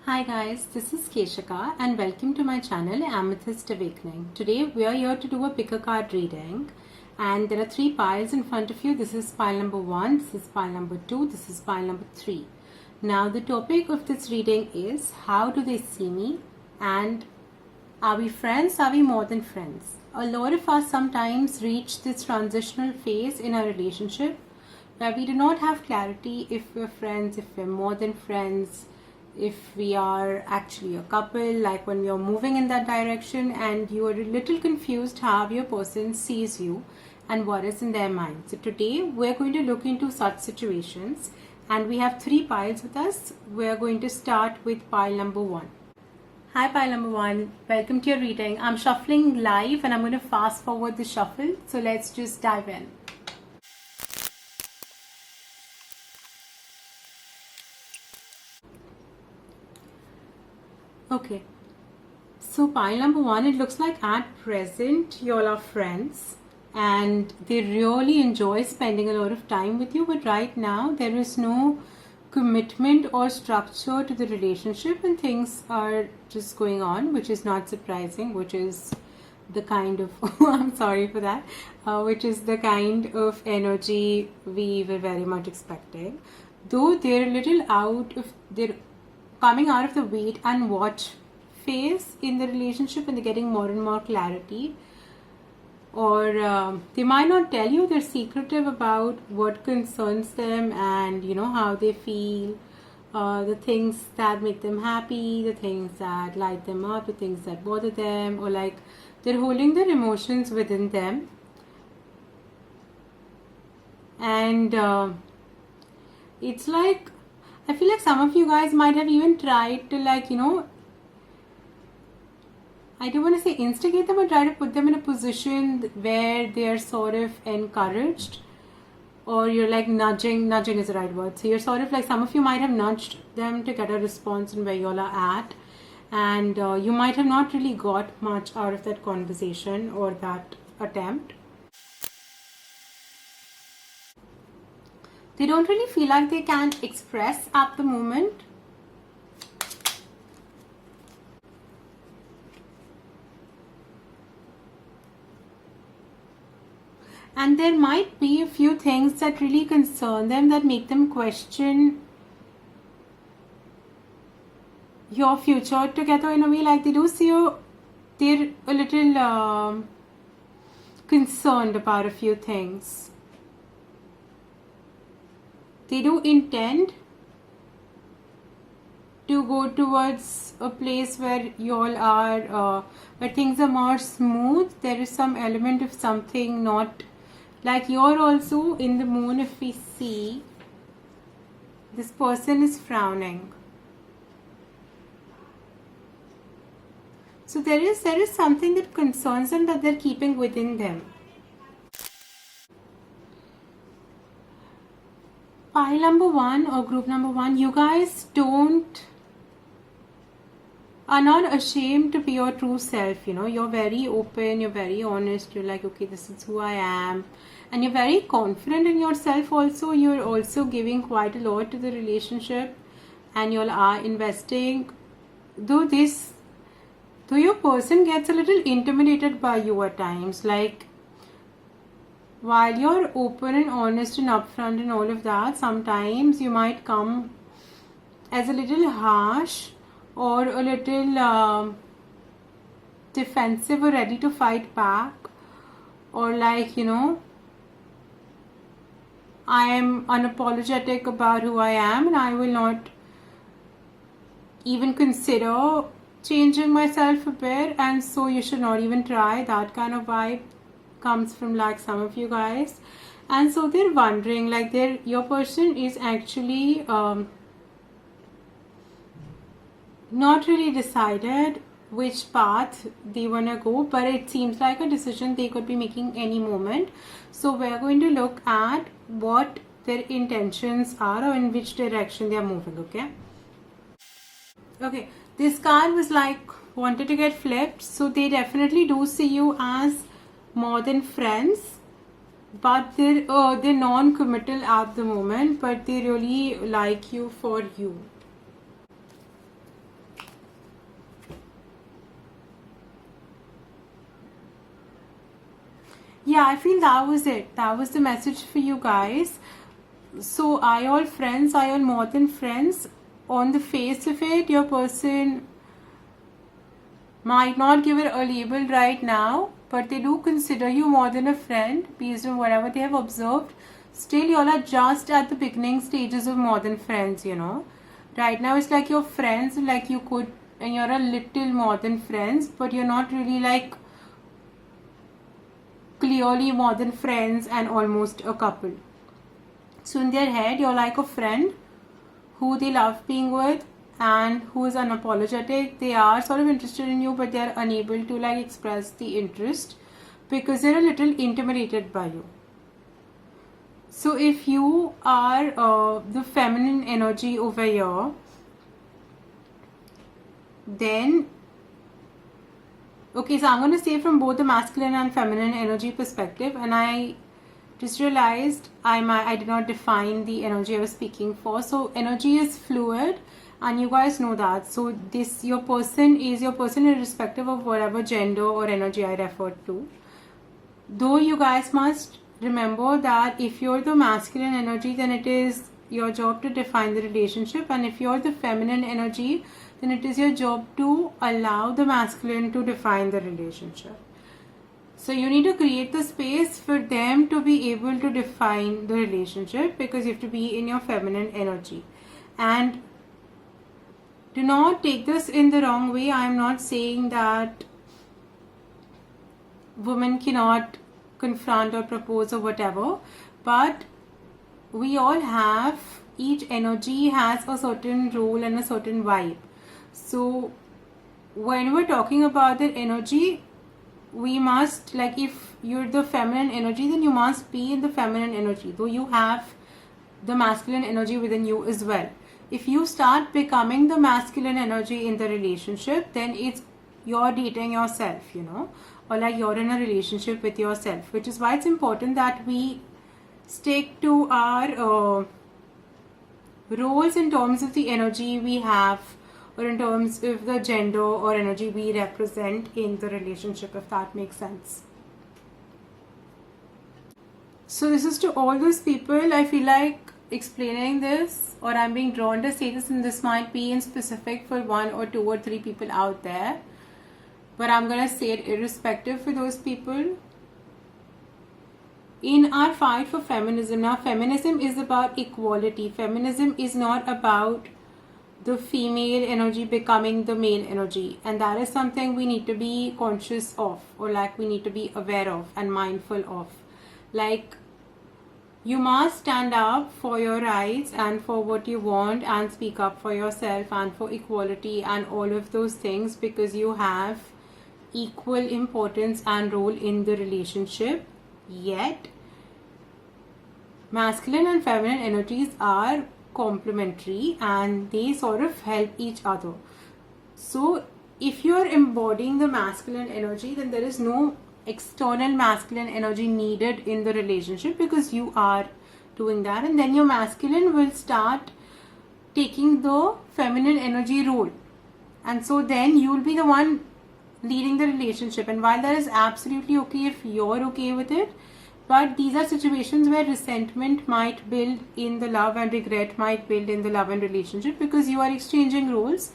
Hi guys, this is Keshika and welcome to my channel Amethyst Awakening. Today we are here to do a pick a card reading and there are three piles in front of you. This is pile number 1, this is pile number 2, this is pile number 3. Now the topic of this reading is how do they see me and are we friends? Are we more than friends? A lot of us sometimes reach this transitional phase in our relationship where we do not have clarity if we're friends, if we're more than friends, if we are actually a couple, like when you're moving in that direction and you are a little confused how your person sees you and what is in their mind. So today we're going to look into such situations and we have three piles with us. We're going to start with pile number 1. Hi pile number 1, welcome to your reading. I'm shuffling live and I'm going to fast forward the shuffle. So let's just dive in. Okay, so pile number 1, it looks like at present you all are friends and they really enjoy spending a lot of time with you, but right now there is no commitment or structure to the relationship and things are just going on, which is not surprising, which is the kind of I'm sorry for that, which is the kind of energy we were very much expecting. Though they're a little they're coming out of the wait and watch phase in the relationship and they're getting more and more clarity, or they might not tell you, they're secretive about what concerns them and how they feel, the things that make them happy, the things that light them up, the things that bother them, or like they're holding their emotions within them. And it's like I feel like some of you guys might have even tried to I don't want to say instigate them, but try to put them in a position where they are sort of encouraged, or you're like nudging is the right word. So you're sort of like, some of you might have nudged them to get a response on where you all are at, and you might have not really got much out of that conversation or that attempt. They don't really feel like they can express at the moment. And there might be a few things that really concern them, that make them question your future together in a way. Like they do see you, they're a little concerned about a few things. They do intend to go towards a place where you all are, where things are more smooth. There is some element of something not like you're also in the moon. If we see, this person is frowning. So there is something that concerns them that they're keeping within them. Pile number 1 or group number 1, you guys are not ashamed to be your true self. You're very open, you're very honest, you're like, okay, this is who I am, and you're very confident in yourself also. You're also giving quite a lot to the relationship and you all are investing, though your person gets a little intimidated by you at times. Like, while you're open and honest and upfront and all of that, sometimes you might come as a little harsh or a little defensive or ready to fight back, or like, I am unapologetic about who I am and I will not even consider changing myself a bit, and so you should not even try. That kind of vibe comes from like some of you guys. And so they're wondering, like, your person is actually not really decided which path they want to go, but it seems like a decision they could be making any moment. So we're going to look at what their intentions are or in which direction they are moving. Okay, this card was like wanted to get flipped. So they definitely do see you as more than friends, but they're non-committal at the moment, but they really like you for you. yeah, I feel that was it. That was the message for you guys. So are you all friends? Are you all more than friends? On the face of it, your person might not give it a label right now, but they do consider you more than a friend based on whatever they have observed. Still, you all are just at the beginning stages of more than friends, you know. Right now, it's like you're friends, like you could, and you're a little more than friends, but you're not really like clearly more than friends and almost a couple. So in their head, you're like a friend who they love being with and who is unapologetic. They are sort of interested in you, but they're unable to like express the interest because they're a little intimidated by you. So if you are the feminine energy over here, then okay, so I'm going to say from both the masculine and feminine energy perspective, and I just realized I did not define the energy I was speaking for. So energy is fluid, and you guys know that. So this your person is your person irrespective of whatever gender or energy I referred to. Though you guys must remember that if you're the masculine energy, then it is your job to define the relationship, and if you're the feminine energy, then it is your job to allow the masculine to define the relationship. So you need to create the space for them to be able to define the relationship, because you have to be in your feminine energy. And do not take this in the wrong way. I am not saying that women cannot confront or propose or whatever, but we all have, each energy has a certain role and a certain vibe. So when we're talking about that energy, we must, like, if you're the feminine energy, then you must be in the feminine energy, though you have the masculine energy within you as well. If you start becoming the masculine energy in the relationship, then it's you're dating yourself, you know, or like you're in a relationship with yourself, which is why it's important that we stick to our roles in terms of the energy we have, or in terms of the gender or energy we represent in the relationship, if that makes sense. So this is to all those people. I feel like explaining this, or I'm being drawn to say this, and this might be in specific for 1 or 2 or 3 people out there, but I'm gonna say it irrespective for those people. In our fight for feminism, now feminism is about equality. Feminism is not about the female energy becoming the male energy, and that is something we need to be conscious of, or like we need to be aware of and mindful of. Like, you must stand up for your rights and for what you want, and speak up for yourself and for equality and all of those things, because you have equal importance and role in the relationship. Yet masculine and feminine energies are complementary and they sort of help each other. So if you're embodying the masculine energy, then there is no external masculine energy needed in the relationship, because you are doing that, and then your masculine will start taking the feminine energy role, and so then you will be the one leading the relationship. And while that is absolutely okay if you're okay with it, but these are situations where resentment might build in the love and regret might build in the love and relationship, because you are exchanging roles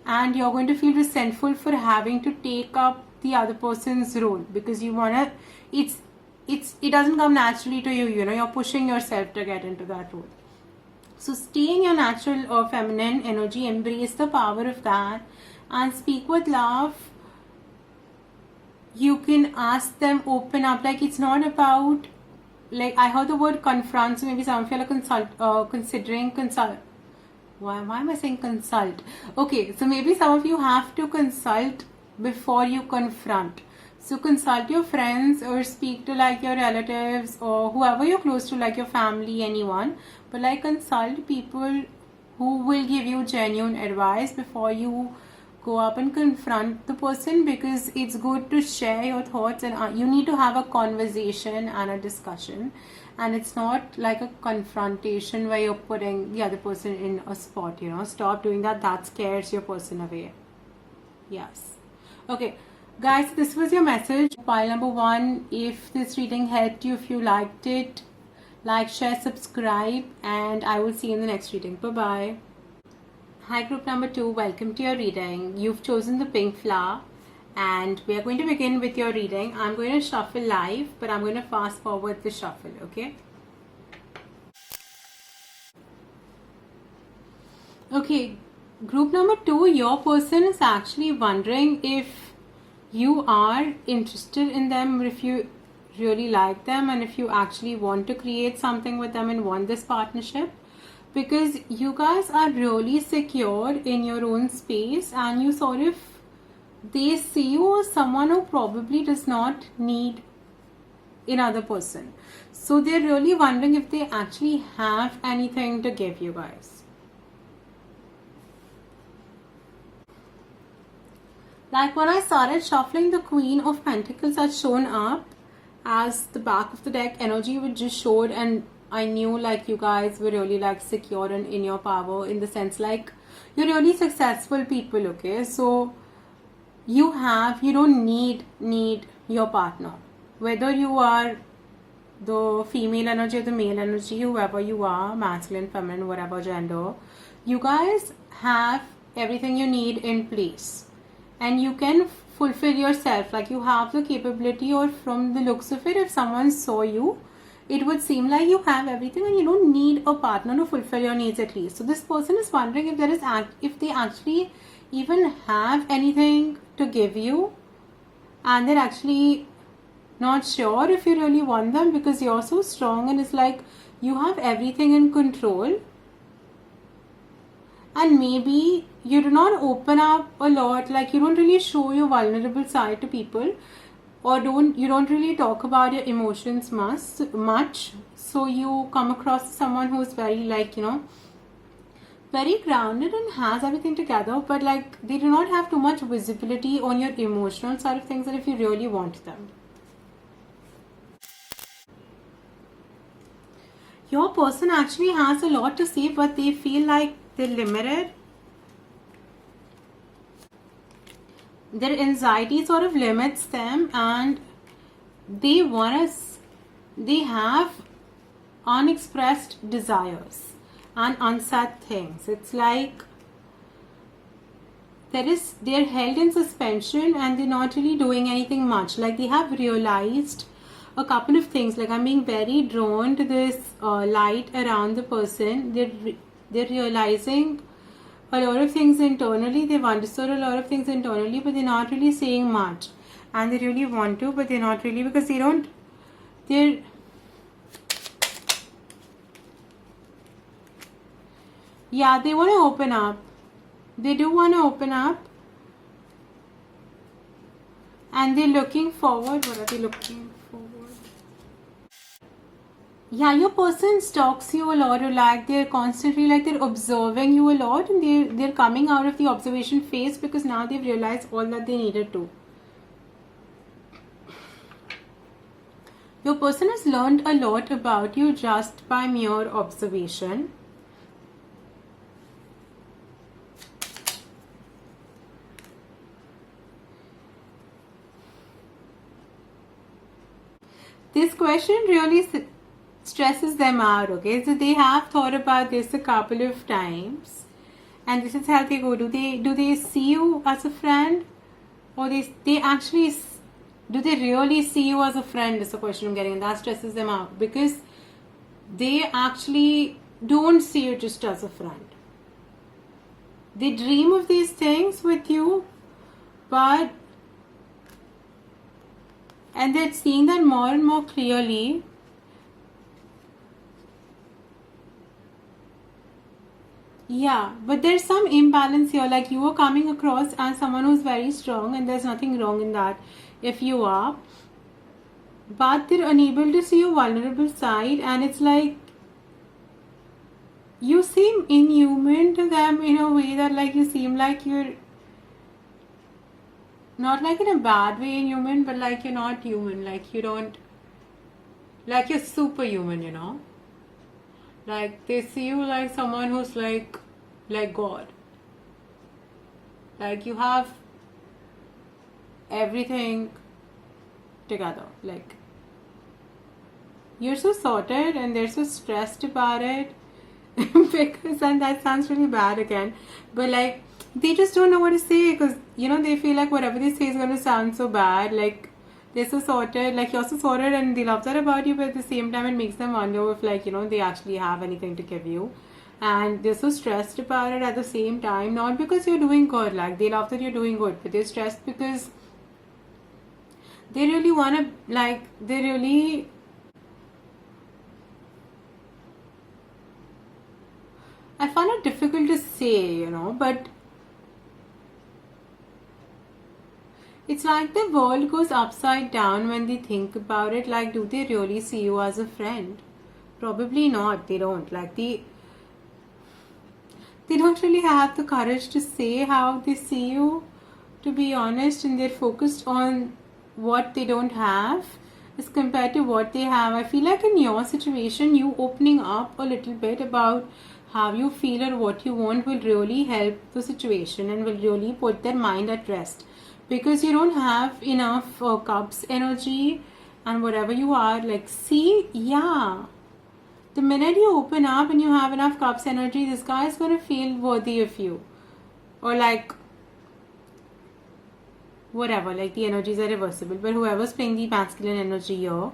and you're going to feel resentful for having to take up the other person's role, because you wanna, it doesn't come naturally to you, you know, you're pushing yourself to get into that role. So stay in your natural or feminine energy, embrace the power of that, and speak with love. You can ask them, open up. Like, it's not about, like, I heard the word confront, so maybe some of you are considering consult. Why am I saying consult? Okay, so maybe some of you have to consult before you confront. So consult your friends or speak to like your relatives or whoever you're close to, like your family, anyone. But like, consult people who will give you genuine advice before you go up and confront the person, because it's good to share your thoughts, and you need to have a conversation and a discussion, and it's not like a confrontation where you're putting the other person in a spot, you know. Stop doing that. That scares your person away. Yes. Okay. Guys, this was your message. Pile number 1. If this reading helped you, if you liked it, like, share, subscribe, and I will see you in the next reading. Bye-bye. Hi, group number 2. Welcome to your reading. You've chosen the pink flower, and we are going to begin with your reading. I'm going to shuffle live, but I'm going to fast forward the shuffle, okay? Okay, group number 2, your person is actually wondering if you are interested in them, if you really like them, and if you actually want to create something with them and want this partnership, because you guys are really secure in your own space, and you sort of, they see you as someone who probably does not need another person. So they're really wondering if they actually have anything to give you guys. Like when I started shuffling, the Queen of Pentacles had shown up as the back of the deck. Energy would just showed, and I knew like you guys were really like secure and in your power, in the sense like you're really successful people, okay? So you don't need your partner. Whether you are the female energy or the male energy, whoever you are, masculine, feminine, whatever gender, you guys have everything you need in place. And you can fulfill yourself, like you have the capability, or from the looks of it, if someone saw you, it would seem like you have everything and you don't need a partner to fulfill your needs at least. So this person is wondering if they actually even have anything to give you, and they're actually not sure if you really want them, because you're so strong and it's like you have everything in control. And maybe you do not open up a lot, like you don't really show your vulnerable side to people, or you don't really talk about your emotions much. So you come across someone who's very like, very grounded and has everything together, but like they do not have too much visibility on your emotional side of things, and if you really want them. Your person actually has a lot to say, but they feel like they're limited. Their anxiety sort of limits them, and they have unexpressed desires and unsaid things. It's like they're held in suspension and they're not really doing anything much. Like they have realized a couple of things. Like I'm being very drawn to this light around the person. They're realizing a lot of things internally. They've understood a lot of things internally, but they're not really saying much. And they really want to, but they're not really, because they want to open up. They do want to open up. And they're looking forward. What are they looking forward? Yeah, your person stalks you a lot, or like they're constantly like they're observing you a lot, and they're coming out of the observation phase because now they've realized all that they needed to. Your person has learned a lot about you just by mere observation. This question really stresses them out, okay? So they have thought about this a couple of times, and this is how they go. Do they see you as a friend, or they actually, do they really see you as a friend is the question I'm getting, and that stresses them out, because they actually don't see you just as a friend. They dream of these things with you, and they're seeing that more and more clearly. Yeah, but there's some imbalance here. Like you are coming across as someone who's very strong, and there's nothing wrong in that if you are. But they're unable to see your vulnerable side, and it's like you seem inhuman to them in a way that like you seem like you're not like in a bad way inhuman, but like you're not human. Like you don't, like you're superhuman, Like they see you like someone who's like God. Like you have everything together. Like, you're so sorted and they're so stressed about it. Because, and that sounds really bad again, but like, they just don't know what to say, because they feel like whatever they say is going to sound so bad. Like, they're so sorted, like you're so sorted, and they love that about you, but at the same time it makes them wonder if, like, they actually have anything to give you. And they're so stressed about it at the same time, not because you're doing good. Like, they love that you're doing good, but they're stressed because they really want to, like, they really, I find it difficult to say, but it's like the world goes upside down when they think about it. Like, do they really see you as a friend? Probably not. They don't. Like, they don't really have the courage to say how they see you, to be honest, and they're focused on what they don't have as compared to what they have. I feel like in your situation, you opening up a little bit about how you feel or what you want will really help the situation and will really put their mind at rest, because you don't have enough cups energy and whatever you are. Like, see, yeah, the minute you open up and you have enough cups energy, this guy is going to feel worthy of you, or like whatever. Like, the energies are reversible, but whoever's playing the masculine energy here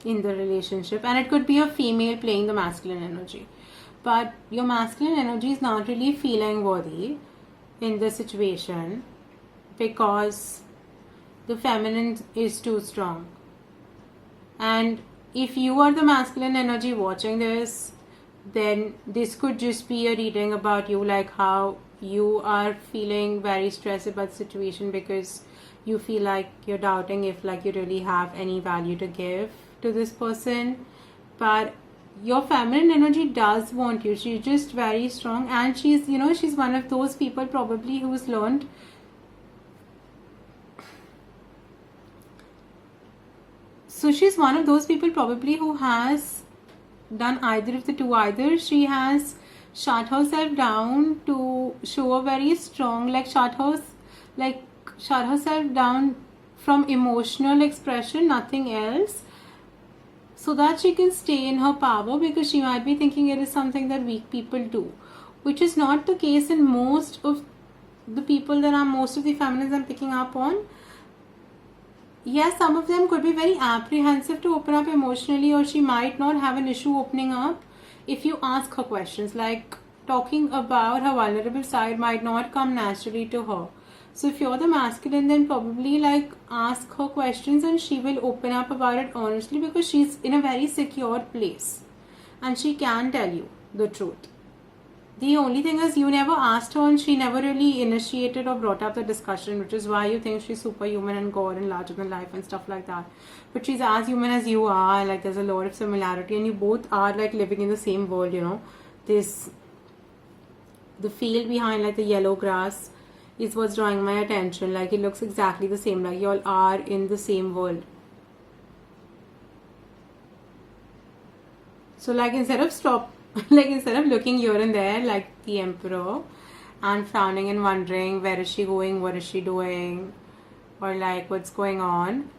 in the relationship, and it could be a female playing the masculine energy, but your masculine energy is not really feeling worthy in this situation because the feminine is too strong. And if you are the masculine energy watching this, then this could just be a reading about you, like how you are feeling very stressed about the situation because you feel like you're doubting if, like, you really have any value to give to this person. But your feminine energy does want you. She's just very strong, and she's she's one of those people probably who's learned she's one of those people probably who has done either of the two. Either she has shut herself down to show a very strong, like shut herself down from emotional expression, nothing else, so that she can stay in her power, because she might be thinking it is something that weak people do, which is not the case in most of the people that are, most of the feminines I'm picking up on. Yes, some of them could be very apprehensive to open up emotionally, or she might not have an issue opening up if you ask her questions. Like, talking about her vulnerable side might not come naturally to her. So if you're the masculine, then probably like ask her questions and she will open up about it honestly, because she's in a very secure place and she can tell you the truth. The only thing is, you never asked her and she never really initiated or brought up the discussion, which is why you think she's superhuman and God and larger than life and stuff like that. But she's as human as you are. Like, there's a lot of similarity, and you both are like living in the same world, the field behind, like the yellow grass, is what's drawing my attention. Like, it looks exactly the same, like you all are in the same world. So like, instead of looking here and there like the emperor and frowning and wondering where is she going, what is she doing, or like what's going on,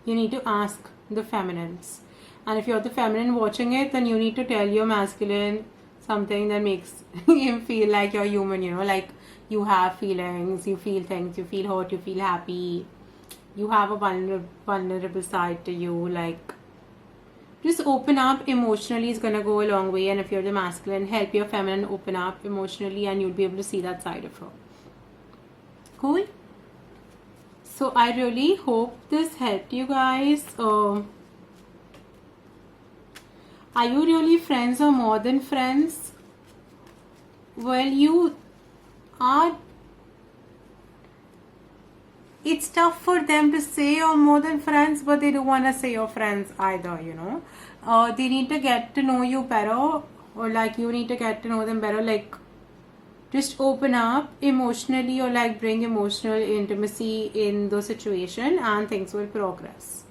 you need to ask the feminines. And if you're the feminine watching it, then you need to tell your masculine something that makes him feel like you're human, like you have feelings, you feel things, you feel hurt, you feel happy, you have a vulnerable side to you. Like, just open up emotionally is going to go a long way. And if you're the masculine, help your feminine open up emotionally, and you'll be able to see that side of her. Cool? So I really hope this helped you guys. Are you really friends or more than friends? Well, you are. It's tough for them to say you're more than friends, but they don't want to say you're friends either, They need to get to know you better, or like you need to get to know them better. Like, just open up emotionally, or like bring emotional intimacy in the situation, and things will progress.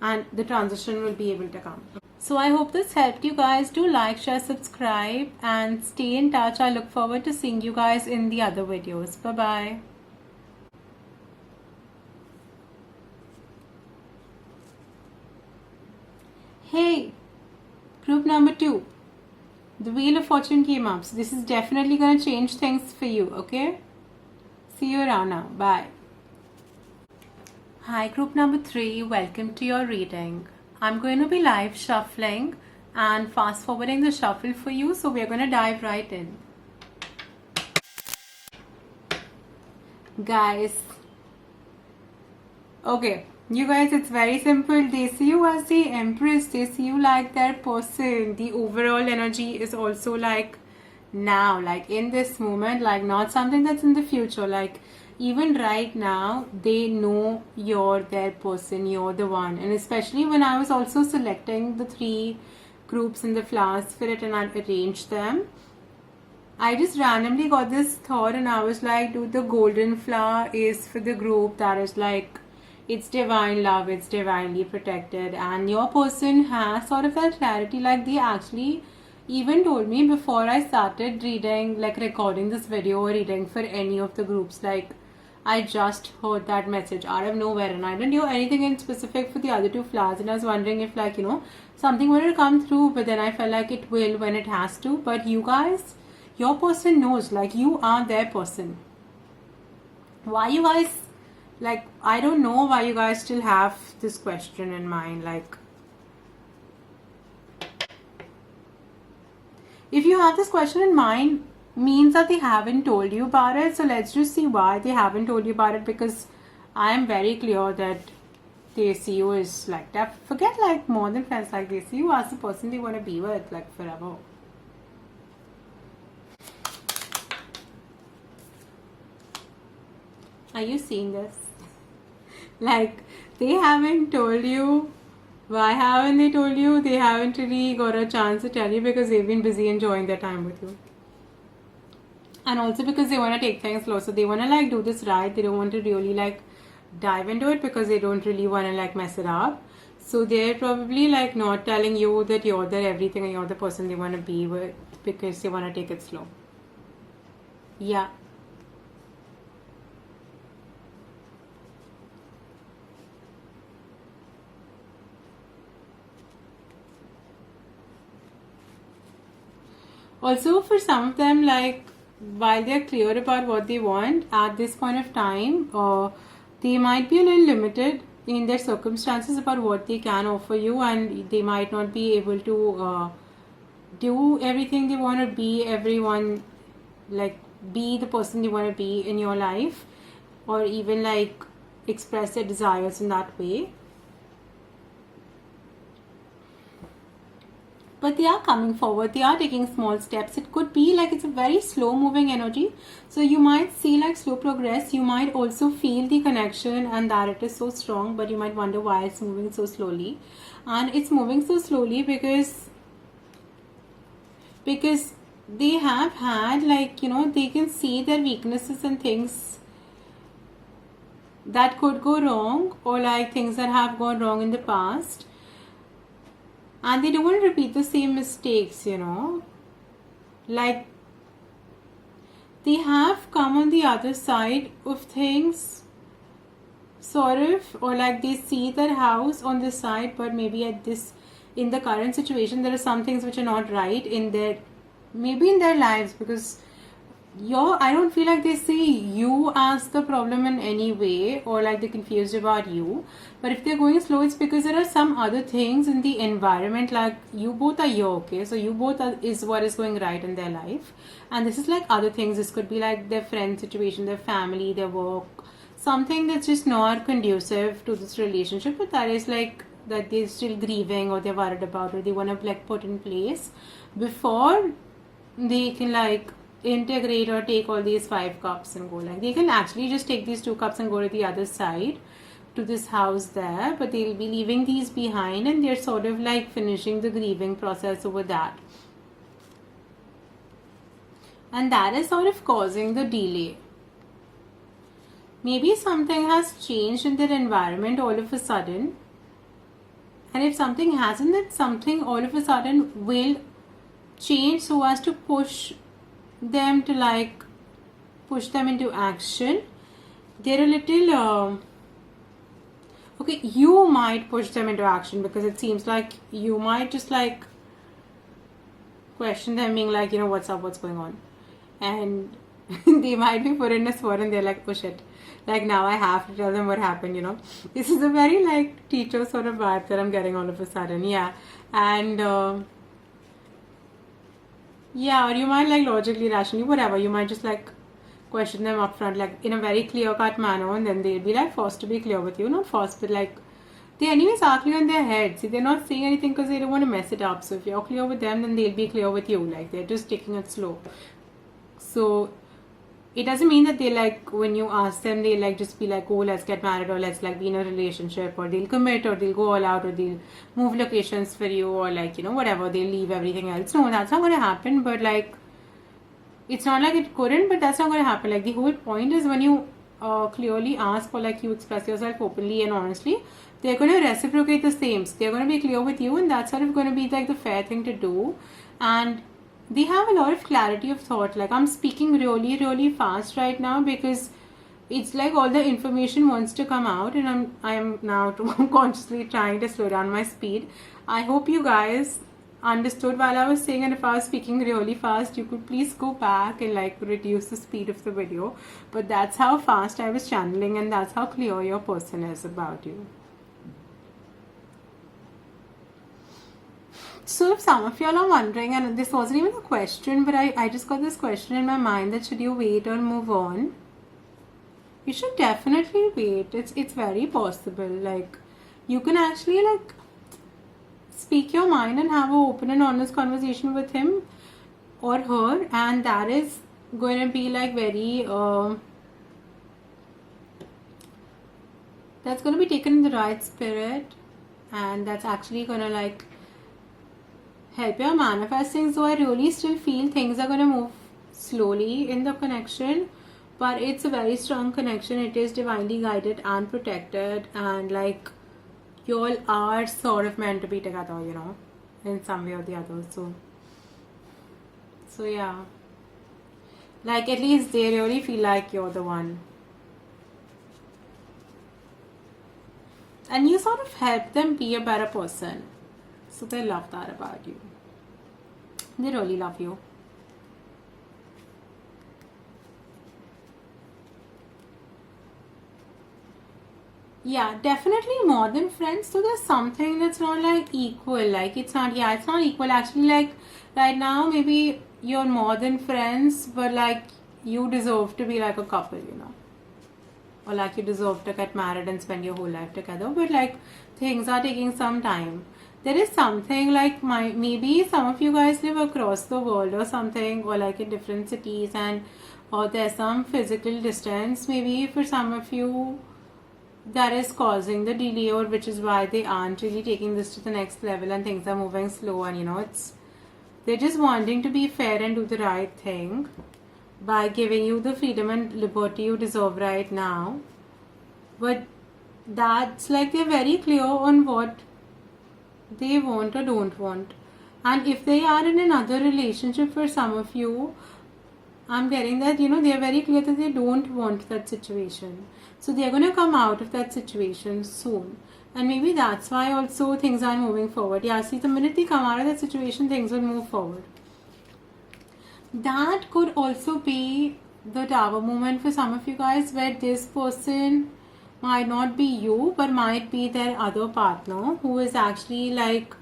and the transition will be able to come. So I hope this helped you guys. Do like, share, subscribe, and stay in touch. I look forward to seeing you guys in the other videos. Bye bye. Hey, group number 2. The Wheel of Fortune came up. So this is definitely going to change things for you, okay? See you around now. Bye. Hi, group number 3. Welcome to your reading. I'm going to be live shuffling and fast forwarding the shuffle for you. So we're going to dive right in. Guys. Okay. You guys, it's very simple. They see you as the Empress. They see you like their person. The overall energy is also like now, like in this moment, like not something that's in the future. Like even right now, they know you're their person, you're the one. And especially when I was also selecting the 3 groups in the flower spirit and I arranged them, I just randomly got this thought and I was like, dude, the golden flower is for the group that is like, it's divine love, it's divinely protected, and your person has sort of that clarity. Like they actually even told me before I started reading, like recording this video or reading for any of the groups, like I just heard that message out of nowhere and I didn't hear anything in specific for the other 2 flowers, and I was wondering if like, you know, something will come through, but then I felt like it will when it has to. But you guys, your person knows, like you are their person. Why you guys, like, I don't know why you guys still have this question in mind. Like, if you have this question in mind, means that they haven't told you about it. So let's just see why they haven't told you about it, because I am very clear that they see you as like that. Forget like more than friends, like they see you as the person they want to be with like forever. Are you seeing this? Like, they haven't told you. Why haven't they told you? They haven't really got a chance to tell you because they've been busy enjoying their time with you. And also because they want to take things slow. So they want to like do this right. They don't want to really like dive into it because they don't really want to like mess it up. So they're probably like not telling you that you're their everything and you're the person they want to be with because they want to take it slow. Yeah. Also, for some of them, like, while they're clear about what they want at this point of time, they might be a little limited in their circumstances about what they can offer you, and they might not be able to do everything they want to be, everyone, like, be the person they want to be in your life, or even, like, express their desires in that way. But they are coming forward, they are taking small steps. It could be like it's a very slow moving energy, so you might see like slow progress. You might also feel the connection and that it is so strong, but you might wonder why it's moving so slowly. And it's moving so slowly because they have had, like, you know, they can see their weaknesses and things that could go wrong, or like things that have gone wrong in the past. And they don't want to repeat the same mistakes, you know. Like, they have come on the other side of things, sort of, or like they see their house on this side, but maybe in the current situation, there are some things which are not right in their lives, because I don't feel like they see you as the problem in any way, or like they're confused about you. But if they're going slow, it's because there are some other things in the environment. Like, you both are here, okay? So you both is what is going right in their life. And this is like other things. This could be like their friend situation, their family, their work, something that's just not conducive to this relationship, but that is like that they're still grieving, or they're worried about, or they want to like put in place before they can like integrate or take all these 5 cups and go. Like, they can actually just take these 2 cups and go to the other side to this house there, but they'll be leaving these behind, and they're sort of like finishing the grieving process over that, and that is sort of causing the delay. Maybe something has changed in their environment all of a sudden, And if something hasn't, then something all of a sudden will change so as to push them to like push them into action. They're a little okay, you might push them into action because it seems like you might just like question them, being like, you know, what's up, what's going on, and they might be put in a spot and they're like, oh shit, like now I have to tell them what happened, you know. This is a very like teacher sort of vibe that I'm getting all of a sudden. Yeah. And yeah, or you might like logically, rationally, whatever, you might just like question them up front, like in a very clear cut manner, and then they'll be like forced to be clear with you. Not forced, but like they anyways are clear in their head. See, they're not saying anything because they don't want to mess it up. So if you're clear with them, then they'll be clear with you. Like they're just taking it slow. So it doesn't mean that they like, when you ask them, they like just be like, oh, let's get married, or let's like be in a relationship, or they'll commit, or they'll go all out, or they'll move locations for you, or like, you know, whatever, they'll leave everything else. No, that's not going to happen. But like, it's not like it couldn't, but that's not going to happen. Like the whole point is when you clearly ask, or like you express yourself openly and honestly, they're going to reciprocate the same. So they're going to be clear with you, and that's sort of going to be like the fair thing to do. And they have a lot of clarity of thought. Like I'm speaking really, really fast right now because it's like all the information wants to come out, and I'm now consciously trying to slow down my speed. I hope you guys understood while I was saying, and if I was speaking really fast, you could please go back and like reduce the speed of the video. But that's how fast I was channeling, and that's how clear your person is about you. So if some of y'all are wondering, and this wasn't even a question, but I just got this question in my mind, that should you wait or move on? You should definitely wait. It's very possible. Like you can actually like speak your mind and have an open and honest conversation with him or her, and that is going to be like very that's going to be taken in the right spirit, and that's actually going to like help your manifesting. So I really still feel things are going to move slowly in the connection, but it's a very strong connection. It is divinely guided and protected, and like you all are sort of meant to be together, you know, in some way or the other. So yeah, like at least they really feel like you're the one, and you sort of help them be a better person. So they love that about you. They really love you. Yeah, definitely more than friends. So there's something that's not like equal. Like it's not, yeah, it's not equal. Actually, like right now, maybe you're more than friends, but like you deserve to be like a couple, you know. Or like you deserve to get married and spend your whole life together. But like things are taking some time. There is something like maybe some of you guys live across the world or something, or like in different cities, and or there's some physical distance maybe for some of you that is causing the delay, or which is why they aren't really taking this to the next level, and things are moving slow, and you know, they're just wanting to be fair and do the right thing by giving you the freedom and liberty you deserve right now. But that's like they're very clear on what they want or don't want. And if they are in another relationship, for some of you, I'm getting that, you know, they're very clear that they don't want that situation. So they're going to come out of that situation soon. And maybe that's why also things are moving forward. Yeah, see, the minute they come out of that situation, things will move forward. That could also be the Tower moment for some of you guys, where this person might not be you, but might be their other partner, who is actually like,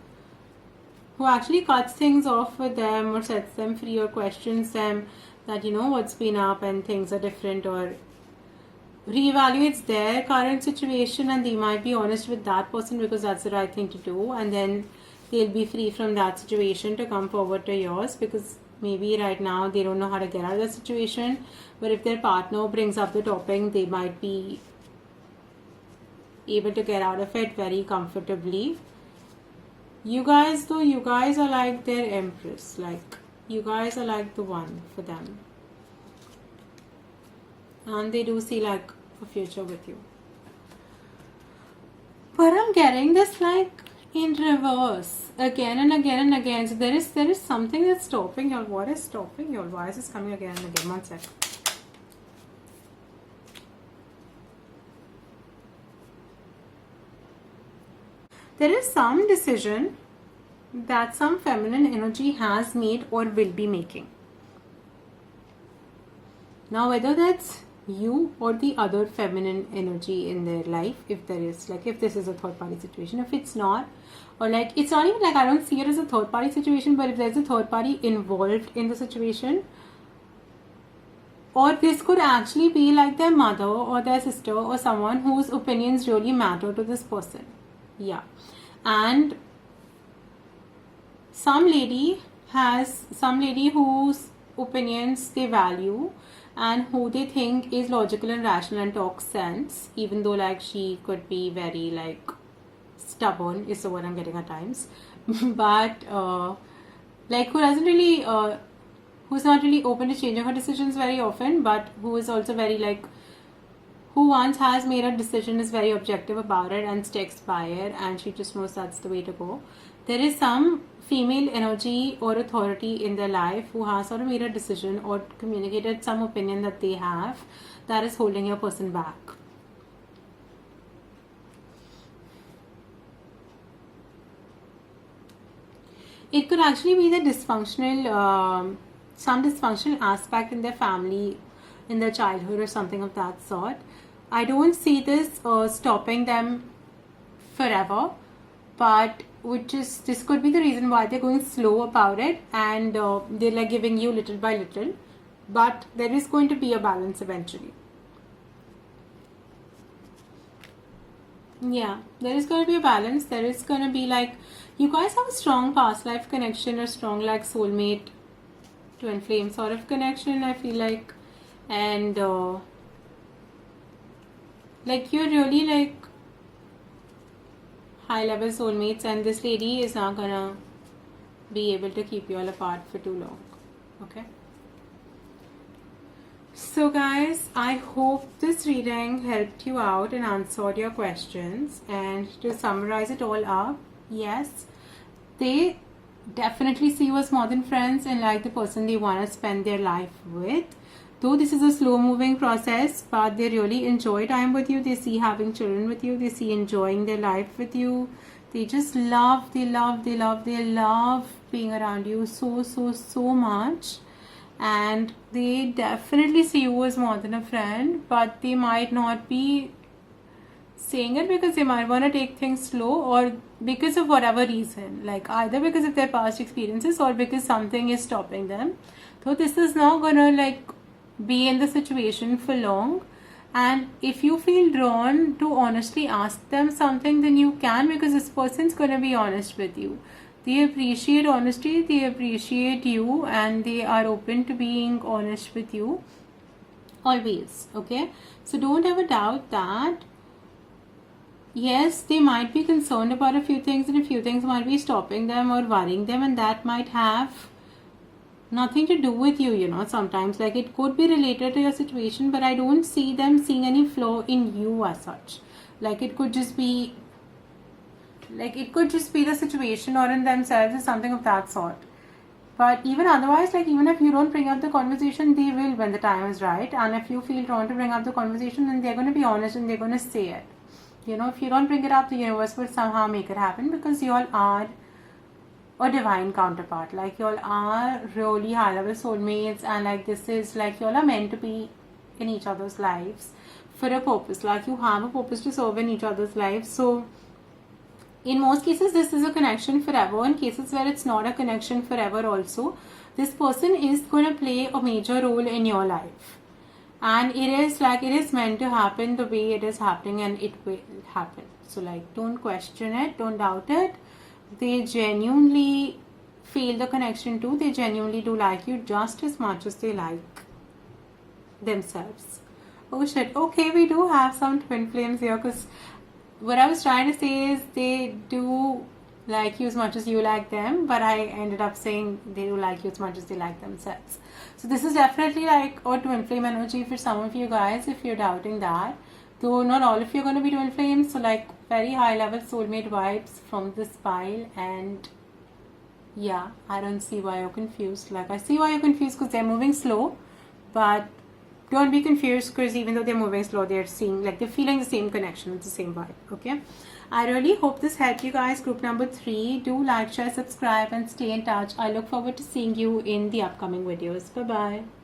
who actually cuts things off with them, or sets them free, or questions them that, you know, what's been up and things are different, or reevaluates their current situation, and they might be honest with that person because that's the right thing to do, and then they'll be free from that situation to come forward to yours, because maybe right now they don't know how to get out of that situation. But if their partner brings up the topic, they might be able to get out of it very comfortably. You guys, though, you guys are like their empress. Like, you guys are like the one for them, and they do see like a future with you. But I'm getting this like in reverse again and again and again. So there is something that's stopping y'all. What is stopping y'all? Why is this coming again and again? One sec. There is some decision that some feminine energy has made or will be making. Now whether that's you or the other feminine energy in their life, if there is, like if this is a third party situation, if it's not, or like it's not even like I don't see it as a third party situation, but if there's a third party involved in the situation, or this could actually be like their mother or their sister or someone whose opinions really matter to this person. Yeah. And some lady whose opinions they value and who they think is logical and rational and talks sense, even though like she could be very like stubborn is the word I'm getting at times, but like who doesn't really who's not really open to changing her decisions very often, but who is also very like, who once has made a decision, is very objective about it and sticks by it, and she just knows that's the way to go. There is some female energy or authority in their life who has sort of made a decision or communicated some opinion that they have that is holding your person back. It could actually be the dysfunctional, some dysfunctional aspect in their family, in their childhood or something of that sort. I don't see this stopping them forever, but this could be the reason why they're going slow about it, and they're like giving you little by little, but there is going to be a balance eventually. Yeah, there is going to be a balance. There is going to be like, you guys have a strong past life connection or strong like soulmate twin flame sort of connection, I feel like, and like you're really like high level soulmates, and this lady is not gonna be able to keep you all apart for too long. Okay, so guys, I hope this reading helped you out and answered your questions. And to summarize it all up, yes, they definitely see you as more than friends and like the person they want to spend their life with. Though this is a slow moving process, but they really enjoy time with you. They see having children with you. They see enjoying their life with you. They just love being around you so much. And they definitely see you as more than a friend, but they might not be saying it because they might want to take things slow, or because of whatever reason, like either because of their past experiences or because something is stopping them. So this is not gonna like be in the situation for long, and if you feel drawn to honestly ask them something, then you can, because this person's gonna be honest with you. They appreciate honesty, they appreciate you, and they are open to being honest with you always. Okay, so don't ever doubt that. Yes, they might be concerned about a few things, and a few things might be stopping them or worrying them, and that might have nothing to do with you, you know. Sometimes like it could be related to your situation, but I don't see them seeing any flaw in you as such. Like it could just be the situation or in themselves or something of that sort. But even otherwise, like even if you don't bring up the conversation, they will when the time is right. And if you feel drawn to bring up the conversation, then they're going to be honest and they're going to say it. You know, if you don't bring it up, the universe will somehow make it happen, because you all are a divine counterpart. Like you all are really high level soulmates, and like this is like you all are meant to be in each other's lives for a purpose. Like you have a purpose to serve in each other's lives. So in most cases, this is a connection forever. In cases where it's not a connection forever also, this person is going to play a major role in your life. And it is meant to happen the way it is happening, and it will happen. So like, don't question it, don't doubt it. They genuinely feel the connection too. They genuinely do like you just as much as they like themselves. Oh shit, okay, we do have some twin flames here, because what I was trying to say is they do like you as much as you like them, but I ended up saying they do like you as much as they like themselves. So this is definitely like a twin flame energy for some of you guys. If you're doubting that, though not all of you are going to be twin flames, so like very high level soulmate vibes from this pile. And yeah, I don't see why you're confused. Like, I see why you're confused because they're moving slow, but don't be confused because even though they're moving slow, they're seeing, like, they're feeling the same connection with the same vibe. Okay, I really hope this helped you guys. Group number 3, do like, share, subscribe, and stay in touch. I look forward to seeing you in the upcoming videos. Bye bye.